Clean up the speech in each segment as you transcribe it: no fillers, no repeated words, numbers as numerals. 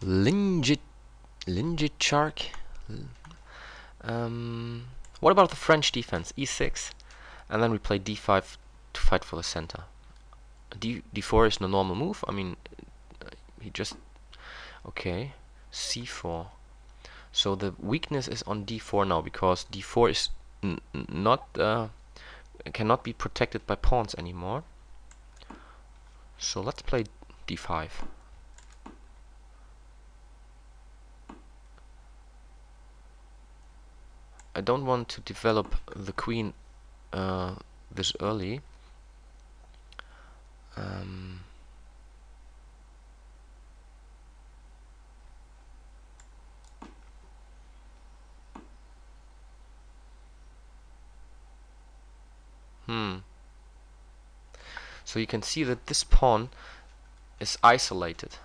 Lingit Chark. What about the French defense? E6, and then we play d5 to fight for the center. D4 is the normal move. I mean, he just okay. C4. So the weakness is on d4 now because d4 is not cannot be protected by pawns anymore. So let's play d5. I don't want to develop the queen this early. So you can see that this pawn is isolated.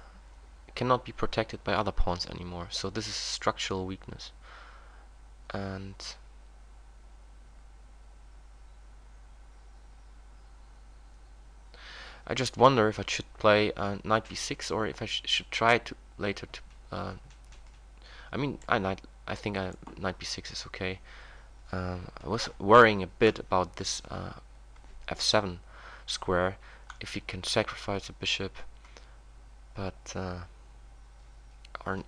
It cannot be protected by other pawns anymore. So this is structural weakness. And I just wonder if I should play knight b6 or if I should try to later to. I mean, I think knight b6 is okay. I was worrying a bit about this f7 square, if you can sacrifice a bishop, but on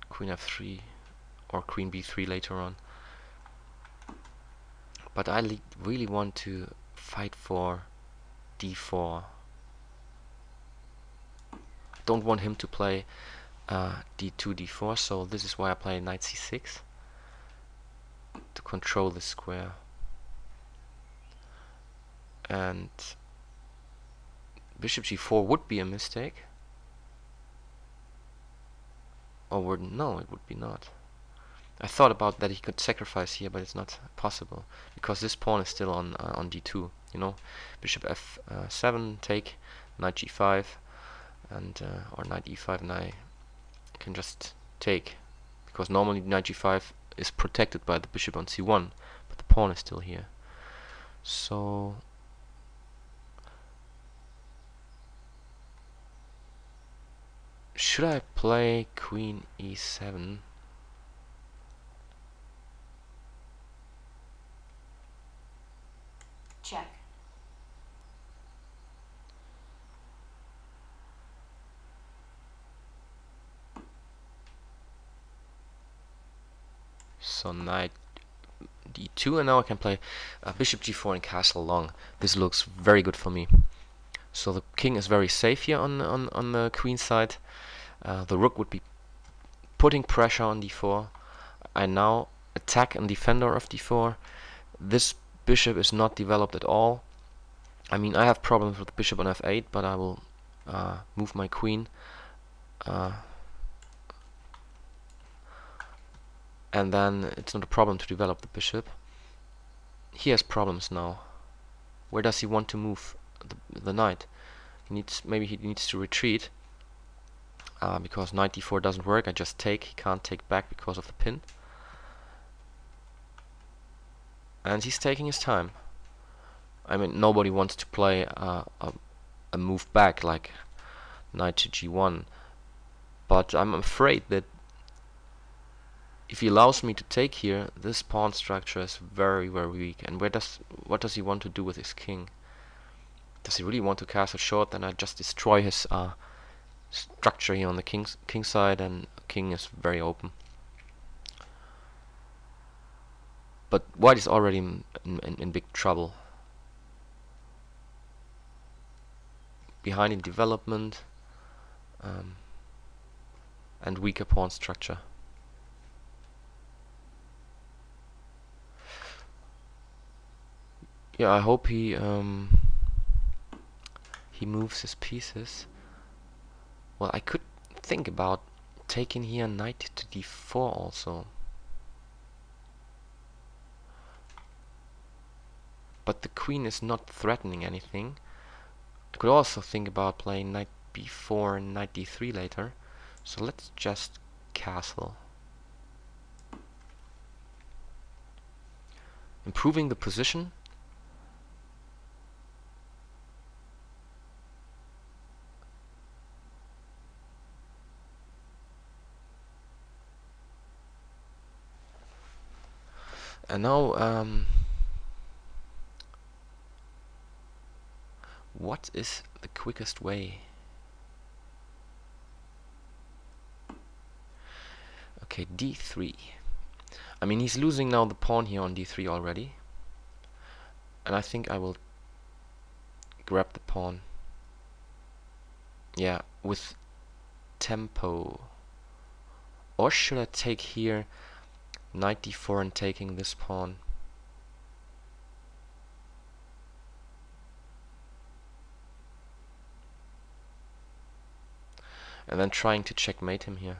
queen f3 or queen b3 later on. But I really want to fight for d4. Don't want him to play d2, d4, so this is why I play knight c6 to control the square. And bishop g4 would be a mistake. Or would no, it would be not. I thought about that he could sacrifice here, but it's not possible because this pawn is still on d2. You know, bishop f7 take, knight g5, and or knight e5, and I can just take because normally knight g5 is protected by the bishop on c1, but the pawn is still here. So should I play queen e7? Check. So knight d2, and now I can play bishop g4 and castle long. This looks very good for me. So the king is very safe here on the queen side. The rook would be putting pressure on d4. I now attack and defender of d4. This bishop is not developed at all. I mean, I have problems with the bishop on f8, but I will move my queen. And then it's not a problem to develop the bishop. He has problems now. Where does he want to move the knight? Maybe he needs to retreat. Because knight d4 doesn't work, I just take. He can't take back because of the pin. And he's taking his time. I mean, nobody wants to play a move back like knight to g1. But I'm afraid that if he allows me to take here, this pawn structure is very, very weak. And what does he want to do with his king? Does he really want to castle short? Then I just destroy his structure here on the king side, and king is very open. But white is already in big trouble. Behind in development and weaker pawn structure. Yeah, I hope he moves his pieces. Well, I could think about taking here knight to d4 also. But the queen is not threatening anything. I could also think about playing knight b4 and knight d3 later. So let's just castle. Improving the position. And now, what is the quickest way? Okay, d3. I mean, he's losing now the pawn here on d3 already. And I think I will grab the pawn. Yeah, with tempo. Or should I take here knight d4 and taking this pawn? And then trying to checkmate him here.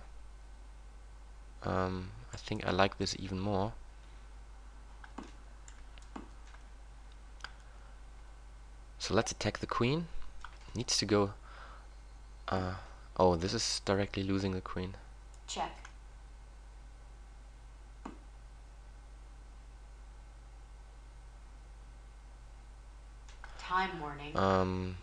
I think I like this even more. So let's attack the queen. Needs to go. Oh, this is directly losing the queen. Check. Time warning.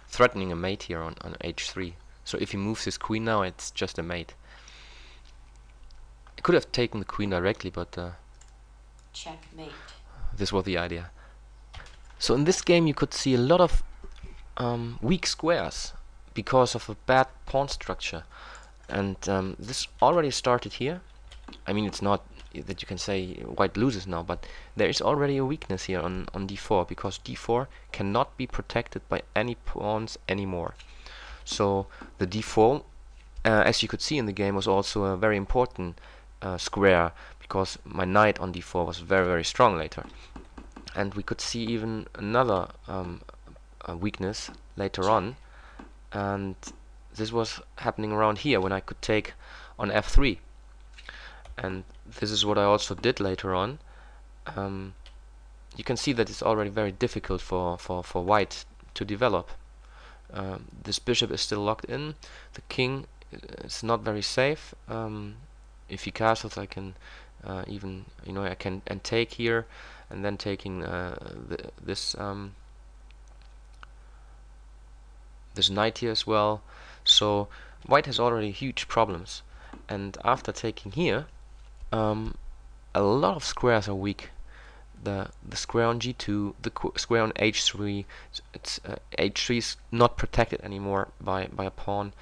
Threatening a mate here on h3. So if he moves his queen now, it's just a mate. I could have taken the queen directly, but Checkmate. This was the idea. So in this game you could see a lot of weak squares because of a bad pawn structure. And this already started here. I mean, it's not that you can say white loses now, but there is already a weakness here on d4, because d4 cannot be protected by any pawns anymore. So the d4, as you could see in the game, was also a very important square, because my knight on d4 was very, very strong later. And we could see even another weakness later on, and this was happening around here when I could take on f3. And this is what I also did later on. You can see that it's already very difficult for white to develop. This bishop is still locked in. The king is not very safe. If he castles, I can even, I can take here, and then taking this knight here as well. So white has already huge problems. And after taking here, a lot of squares are weak. The square on g2, the square on h3. It's h3 is not protected anymore by a pawn.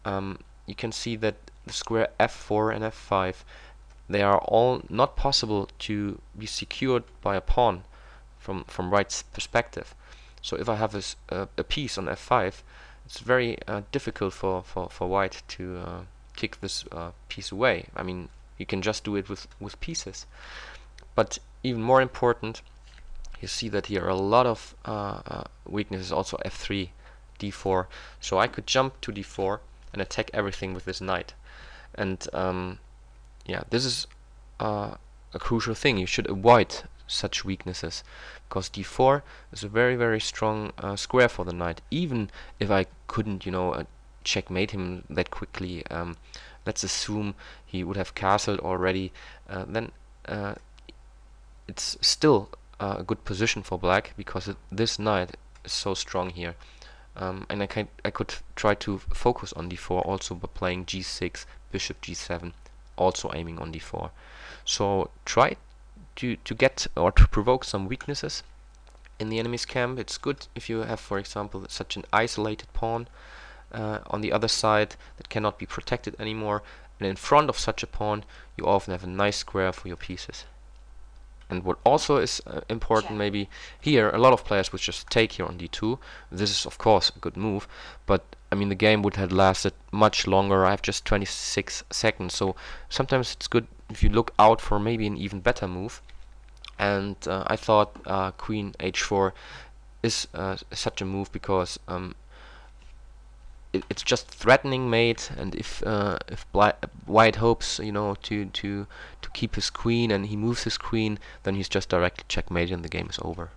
You can see that the square f4 and f5, they are all not possible to be secured by a pawn from white's perspective. So if I have a piece on f5, it's very difficult for white to kick this piece away. I mean, you can just do it with pieces. But even more important, you see that here are a lot of weaknesses, also f3, d4. So I could jump to d4 and attack everything with this knight. And yeah, this is a crucial thing. You should avoid such weaknesses, because d4 is a very, very strong square for the knight. Even if I couldn't, checkmate him that quickly, let's assume he would have castled already, then it's still a good position for black, because this knight is so strong here. And I could try to focus on d4 also by playing g6, bishop g7, also aiming on d4. So try to get or to provoke some weaknesses in the enemy's camp. It's good if you have, for example, such an isolated pawn on the other side that cannot be protected anymore, and in front of such a pawn you often have a nice square for your pieces. And what also is important, maybe here, a lot of players would just take here on d2. This is of course a good move, but I mean the game would have lasted much longer. I have just 26 seconds, so sometimes it's good if you look out for maybe an even better move. And I thought queen h4 is such a move, because it's just threatening mate, and if white hopes to keep his queen and he moves his queen, then he's just directly checkmated and the game is over.